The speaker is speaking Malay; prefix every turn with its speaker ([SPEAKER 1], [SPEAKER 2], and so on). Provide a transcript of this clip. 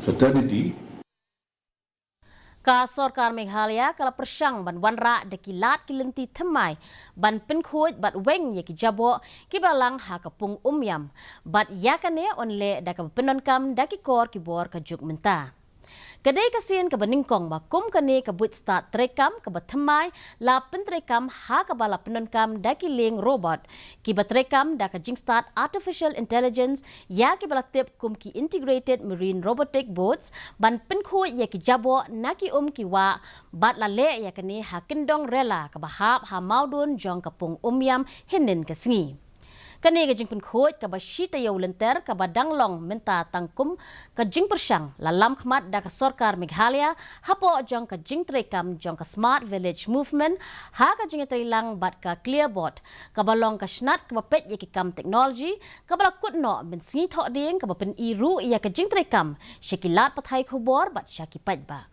[SPEAKER 1] fraternity.
[SPEAKER 2] Ka Sorkar Meghalaya kala Pyrshang ban wanra de kilat kilenti thamai ban Pynkhuid bat weng ye ki jabo ki balang ha ka Pung Umiam bat yakane onle da ka Pyndonkam da ki kor ki bor ka juk menta. Kadai kasian ka baningkong ba kum kane ka but start trekam ka bathamai la pentrekam ha ka bala Pyndonkam da ki leng robot ki batrekam da ka jing start artificial intelligence ya ki bala tip kum ki integrated marine robotic boats ban Pynkhuid ya ki jabo na ki ki wa bat la le ya kane ha kindong rela ka bahap ha maudun jong ka Pung Umiam hinin ka sngi. Kani ka jing Pynkhuid ka ba shita yaw lenter ka ba danglong menta tangkum ka jing Pyrshang lalam khmat da ka Sorkar Meghalaya hapo jong ka jing trekam jong ka smart village movement ha ka jing lang bat ka clearbot ka balong ka snat ka ba pet ya ki kam technology ka bala kutno ben sngi thok ding ka ba pen iru ya ka jing trekam shakilat pathai khubor bat shaki pat ba.